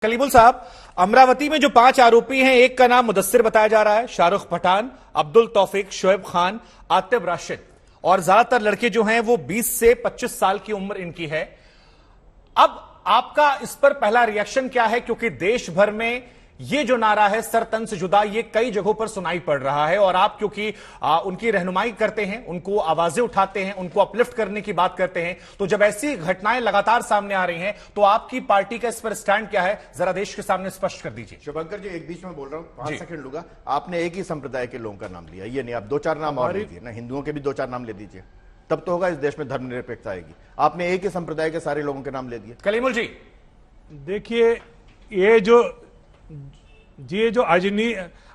कलीमुल साहब, अमरावती में जो 5 आरोपी हैं, एक का नाम मुदस्सिर बताया जा रहा है, शाहरुख पठान, अब्दुल तौफीक, शोएब खान, आतिफ राशिद, और ज्यादातर लड़के जो हैं वो 20 से 25 साल की उम्र इनकी है। अब आपका इस पर पहला रिएक्शन क्या है? क्योंकि देश भर में ये जो नारा है सर तन से जुदा, ये कई जगहों पर सुनाई पड़ रहा है, और आप क्योंकि उनकी रहनुमाई करते हैं, उनको आवाजें उठाते हैं, उनको अपलिफ्ट करने की बात करते हैं, तो जब ऐसी घटनाएं लगातार सामने आ रही हैं तो आपकी पार्टी का इस पर स्टैंड क्या है, जरा देश के सामने स्पष्ट कर दीजिए। शुभंकर जी, एक बीच में बोल रहा हूं, 5 सेकंड लूंगा। आपने एक ही संप्रदाय के लोगों का नाम लिया, ये नहीं, आप 2-4 नाम और लीजिए ना, हिंदुओं के भी 2-4 नाम ले दीजिए, तब तो होगा इस देश में धर्मनिरपेक्षता आएगी। आपने एक ही संप्रदाय के सारे लोगों के नाम ले दिए। कलीमुल जी देखिए, ये जो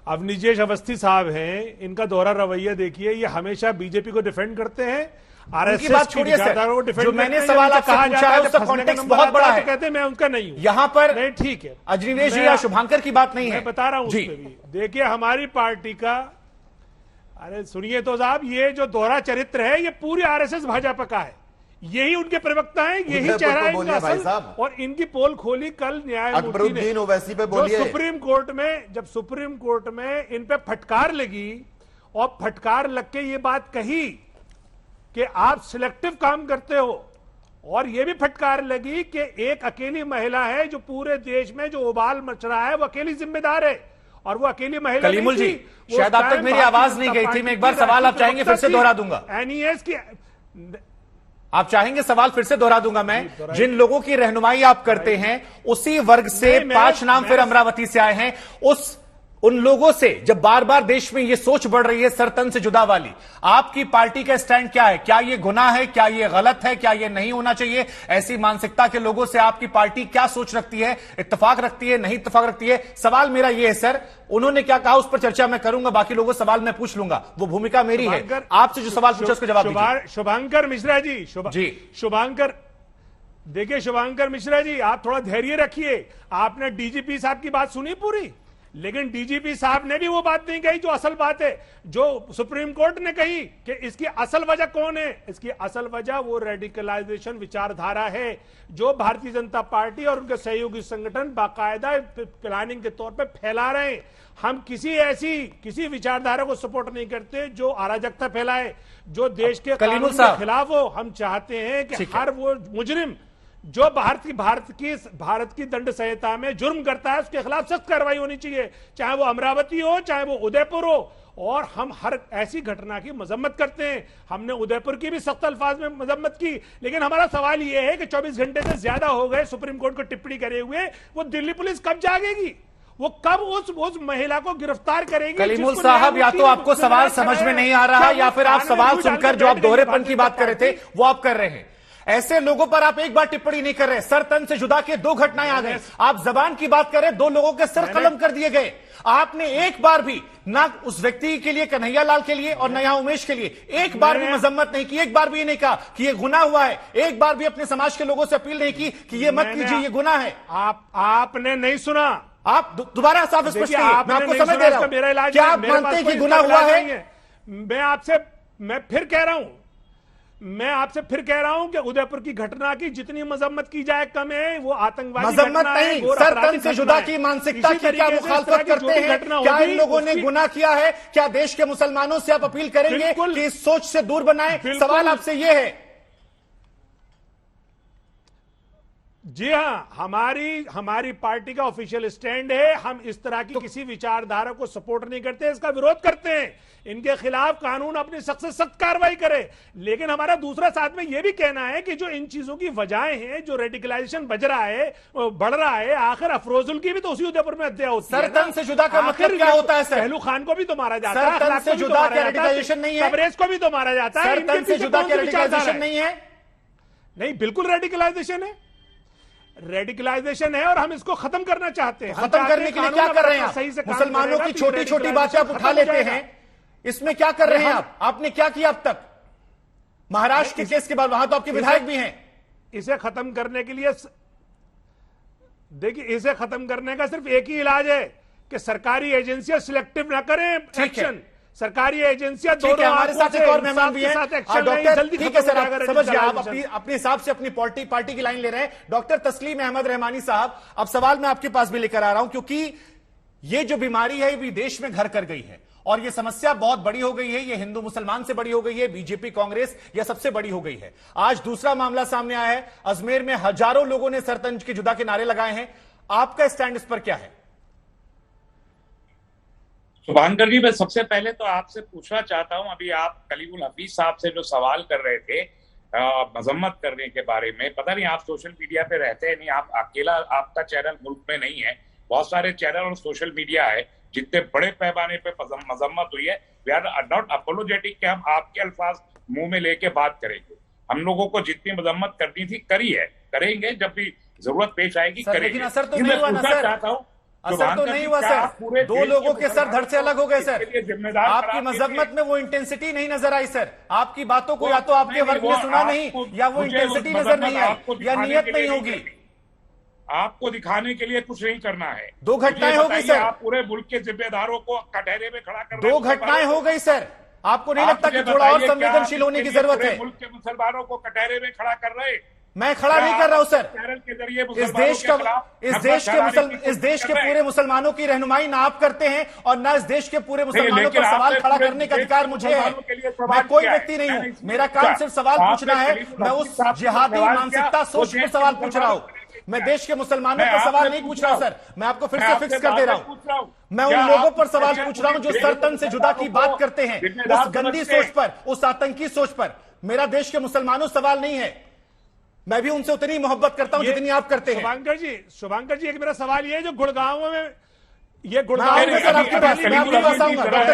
अवनीजेश अवस्थी साहब हैं, इनका दोहरा रवैया देखिए। ये हमेशा बीजेपी को डिफेंड करते हैं, आरएसएस बात छोड़िए सर, जो मैंने सवाल आपसे पूछा है उसका कॉन्टेक्स्ट बहुत बड़ा है, कहते हैं मैं उनका नहीं हूं यहां पर। नहीं, ठीक है, अजनीवेश जी या शुभांकर की बात नहीं है, मैं बता रहा हूं उस पे भी। देखिए, हमारी पार्टी का, अरे सुनिए तो साहब, ये जो दोहरा चरित्र है ये पूरी आरएसएस भाजपा का है, यही उनके प्रवक्ता हैं, यही चेहरा है इनका असल। और इनकी पोल खोली कल न्यायमूर्ति ने, ओवैसी पे बोलिए। सुप्रीम कोर्ट में, जब सुप्रीम कोर्ट में इन पे फटकार लगी और फटकार लग के ये बात कही कि आप सिलेक्टिव काम करते हो, और ये भी फटकार लगी कि एक अकेली महिला है जो पूरे देश में जो उबाल मच रहा है वो अकेली जिम्मेदार है, और वो अकेली महिला कलीमुल जी, शायद आप तक मेरी आवाज नहीं गई थी, मैं एक बार सवाल आप चाहेंगे फिर से दोहरा दूंगा। एनईएस की आप चाहेंगे सवाल फिर से दोहरा दूंगा मैं। जिन लोगों की रहनुमाई आप करते हैं उसी वर्ग से 5 नाम फिर अमरावती से आए हैं। उन लोगों से जब बार बार देश में ये सोच बढ़ रही है सरतन से जुदा वाली, आपकी पार्टी का स्टैंड क्या है? क्या ये गुनाह है? क्या ये गलत है? क्या ये नहीं होना चाहिए? ऐसी मानसिकता के लोगों से आपकी पार्टी क्या सोच रखती है? इत्तेफाक रखती है, नहीं इत्तेफाक रखती है? सवाल मेरा ये है सर, उन्होंने क्या कहा उस पर चर्चा मैं करूंगा, बाकी लोगों से सवाल मैं पूछ लूंगा, वो भूमिका मेरी है। आपसे जो सवाल पूछा उसका जवाब दीजिए। शुभांकर मिश्रा जी, शुभांकर, देखिए शुभांकर मिश्रा जी, आप थोड़ा धैर्य रखिए। आपने डीजीपी साहब की बात सुनी पूरी, लेकिन डीजीपी साहब ने भी वो बात नहीं कही जो असल बात है, जो सुप्रीम कोर्ट ने कही कि इसकी असल वजह कौन है। इसकी असल वजह वो रेडिकलाइजेशन विचारधारा है जो भारतीय जनता पार्टी और उनके सहयोगी संगठन बाकायदा प्लानिंग के तौर पे फैला रहे हैं। हम किसी विचारधारा को सपोर्ट नहीं करते जो अराजकता फैलाए, जो देश के कानून के खिलाफ हो। हम चाहते हैं कि हर वो मुजरिम जो भारत की दंड संहिता में जुर्म करता है उसके खिलाफ सख्त कार्रवाई होनी चाहिए, चाहे वो अमरावती हो, चाहे वो उदयपुर हो। और हम हर ऐसी घटना की मजम्मत करते हैं। हमने उदयपुर की भी सख्त अल्फाज में मजम्मत की, लेकिन हमारा सवाल यह है कि 24 घंटे से ज्यादा हो गए सुप्रीम कोर्ट को टिप्पणी करे हुए, वो दिल्ली पुलिस कब जागेगी? वो कब उस महिला को गिरफ्तार करेगी? कलीमुल साहब, या तो आपको सवाल समझ में नहीं आ रहा, या फिर आप सवाल सुनकर जो आप दोहरेपन की बात कर रहे थे वो आप कर रहे हैं। ऐसे लोगों पर आप एक बार टिप्पणी नहीं कर रहे। सर तन से जुदा के 2 घटनाएं आ गई, आप जबान की बात कर रहे, 2 लोगों के सर कलम कर दिए गए। आपने एक बार भी ना उस व्यक्ति के लिए, कन्हैया लाल के लिए और ना यहां उमेश के लिए एक बार भी मजम्मत नहीं की, एक बार भी ये नहीं कहा कि ये गुनाह हुआ है, एक बार भी अपने समाज के लोगों से अपील नहीं की कि ये मत कीजिए, ये गुनाह है। आपने नहीं सुना। आप दोबारा साफ स्पष्ट करिए, मैं आपको समझ दे रहा हूं। क्या आप मानते हैं कि गुनाह हुआ है? मैं आपसे फिर कह रहा हूं कि उदयपुर की घटना की जितनी मजम्मत की जाए कम है। वो आतंकवादी मजम्मत नहीं, सर तन से जुदा की मानसिकता की क्या मुखालफत करते हैं? क्या इन लोगों ने गुनाह किया है? क्या देश के मुसलमानों से आप अपील करेंगे कि इस सोच से दूर बनाएं? सवाल आपसे यह है। जी हाँ, हमारी पार्टी का ऑफिशियल स्टैंड है, हम इस तरह की किसी विचारधारा को सपोर्ट नहीं करते, इसका विरोध करते हैं। इनके खिलाफ कानून अपनी सख्त से सख्त कार्रवाई करे। लेकिन हमारा दूसरा साथ में यह भी कहना है कि जो इन चीजों की वजहें हैं, जो रेडिकलाइजेशन बढ़ रहा है, आखिर अफरोजुल की भी तो उसी उदयपुर में हत्या होती है। सरतन से जुदा का मतलब क्या होता है सर? पहलू खान को भी तो मारा जाता है, सरतन से जुदा का रेडिकलाइजेशन नहीं है, तबरेज को भी तो मारा जाता है। सरतन से जुदा का रेडिकलाइजेशन नहीं है। नहीं, बिल्कुल रेडिकलाइजेशन है, रेडिकलाइजेशन है, और हम इसको खत्म करना चाहते हैं। खत्म करने के लिए क्या कर रहे हैं? मुसलमानों की छोटी छोटी बातें आप उठा लेते हैं, इसमें क्या कर रहे हैं आप? आपने क्या किया अब तक? महाराष्ट्र के केस के बाद वहां तो आपके विधायक भी हैं। इसे खत्म करने के लिए, देखिए, इसे खत्म करने का सिर्फ एक ही इलाज है कि सरकारी एजेंसियां सिलेक्टिव ना करें एक्शन। सरकारी एजेंसियां ठीक है, दोनों हमारे साथ एक और मेहमान भी हैं डॉक्टर। जल्दी ठीक है सर, आप खत्म समझिए, आप कराएगा अपने हिसाब से अपनी पार्टी की लाइन ले रहे हैं। डॉक्टर तस्लीम अहमद रहमानी साहब, अब सवाल मैं आपके पास भी लेकर आ रहा हूं, क्योंकि ये जो बीमारी है ये देश में घर कर गई है और ये समस्या बहुत बड़ी हो गई है। ये हिंदू मुसलमान से बड़ी हो गई है, बीजेपी कांग्रेस या सबसे बड़ी हो गई है। आज दूसरा मामला सामने आया है, अजमेर में हजारों लोगों ने सरतंज के जुदा के नारे लगाए हैं। आपका स्टैंड इस पर क्या है? शुभांकर जी, मैं सबसे पहले तो आपसे पूछना चाहता हूं, अभी आप कलीमुल हफीज साहब से जो सवाल कर रहे थे मजम्मत करने के बारे में, पता नहीं आप सोशल मीडिया पे रहते हैं नहीं, आप अकेला आपका चैनल मुल्क में नहीं है, बहुत सारे चैनल और सोशल मीडिया है जितने बड़े पैमाने पे मजम्मत हुई है। वी आर नॉट अपोलोजेटिक कि हम आपके अल्फाज मुंह में लेके बात करेंगे। हम लोगों को जितनी मजम्मत करनी थी करी है, करेंगे जब भी जरूरत पेश आएगी करेंगे। लेकिन असर तो नहीं हुआ ना सर, असर तो नहीं हुआ सर। दो लोगों के सर धड़ से अलग हो गए सर। आपकी मजम्मत में वो इंटेंसिटी नहीं नजर आई सर। आपकी बातों को या तो आपके वर्ग ने सुना नहीं, या वो इंटेंसिटी नजर नहीं आई, या नियत नहीं होगी। आपको दिखाने के लिए कुछ नहीं करना है। दो घटनाएं हो गई सर, आप पूरे मुल्क के जिम्मेदारों को कटहरे में खड़ा कर, दो घटनाएं हो गई सर। आपको नहीं लगता कि थोड़ा और संवेदनशील होने की जरूरत है? मुल्क के मुसलमानों को कटहरे में खड़ा कर रहे, मैं खड़ा नहीं कर रहा हूं सर। के जरिए इस देश के पूरे मुसलमानों की रहनुमाई ना आप करते हैं और ना इस देश के पूरे मुसलमानों पर सवाल खड़ा करने का अधिकार मुझे है। मैं कोई व्यक्ति नहीं हूं, मेरा काम सिर्फ सवाल पूछना है। मैं उस जिहादी मानसिकता सोच पर सवाल पूछ रहा हूं, मैं देश के मुसलमानों पर सवाल नहीं पूछ रहा सर। मैं आपको फिर से फिक्स कर दे रहा हूं, मैं उन लोगों पर सवाल पूछ रहा हूं जो सरतन से जुदा की बात करते हैं, उस गंदी सोच पर, उस आतंकी सोच पर। मेरा देश के मुसलमानों सवाल नहीं है, मैं भी उनसे उतनी मोहब्बत करता हूं जितनी आप करते हैं। शुभांकर जी एक मेरा सवाल ये है, जो गुड़गांव में ये गुड़गांव में सर आपके पास मैं आपके पास आऊंगा। डॉक्टर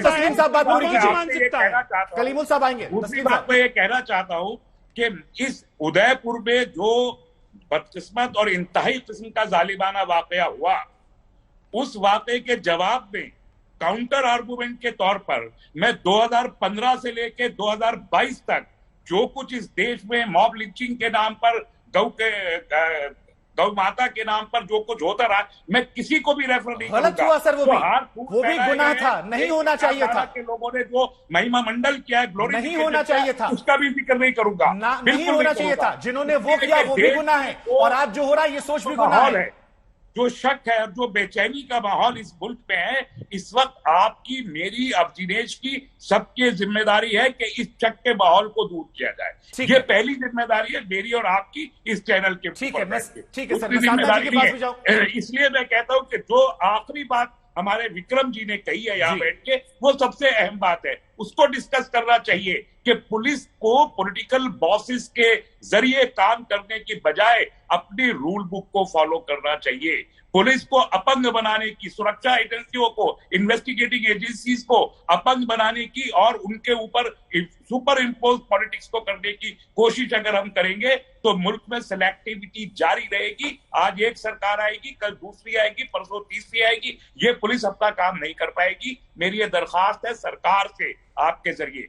तस्लीम साहब बात पूरी कीजिए। कलीमुल साहब आएंगे। दूसरी बात मैं ये कहना चाहता हूं कि इस उदयपुर में जो बदकिस्मत और इंतहाई किस्म का जालिमाना वाकया हुआ, उस वाकये के जवाब में काउंटर आर्गुमेंट के तौर पर मैं 2015 से लेकर 2022 तक जो कुछ इस देश में मॉब लिंचिंग के नाम पर, गौ माता के नाम पर जो कुछ होता रहा, मैं किसी को भी रेफर नहीं करूंगा। गलत हुआ सर, वो भी गुनाह था, नहीं होना चाहिए था। के लोगों ने जो महिमा मंडल किया, ग्लोरी नहीं होना चाहिए था, उसका भी जिक्र नहीं करूंगा। नहीं होना चाहिए था। जिन्होंने वो किया वो भी गुनाह है, और आज जो हो रहा है ये सोच भी गुनाह है। जो शक है और जो बेचैनी का माहौल इस मुल्क में है, इस वक्त आपकी, मेरी, अब दिनेश की, सबकी जिम्मेदारी है कि इस शक के माहौल को दूर किया जाए। ये पहली जिम्मेदारी है मेरी और आपकी इस चैनल के। ठीक है सर, जिम्मेदारी है। इसलिए मैं कहता हूं कि जो आखिरी बात हमारे विक्रम जी ने कही है यहाँ बैठ के, वो सबसे अहम बात है, उसको डिस्कस करना चाहिए कि पुलिस को पॉलिटिकल बॉसेस के जरिए काम करने की बजाय अपनी रूल बुक को फॉलो करना चाहिए। पुलिस को अपंग बनाने की, सुरक्षा एजेंसियों को, इन्वेस्टिगेटिंग एजेंसीज को अपंग बनाने की और उनके ऊपर सुपर इम्पोज पॉलिटिक्स को करने की कोशिश अगर हम करेंगे तो मुल्क में सिलेक्टिविटी जारी रहेगी। आज एक सरकार आएगी, कल दूसरी आएगी, परसों तीसरी आएगी, ये पुलिस अपना काम नहीं कर पाएगी। मेरी ये दरखास्त है सरकार से आपके जरिए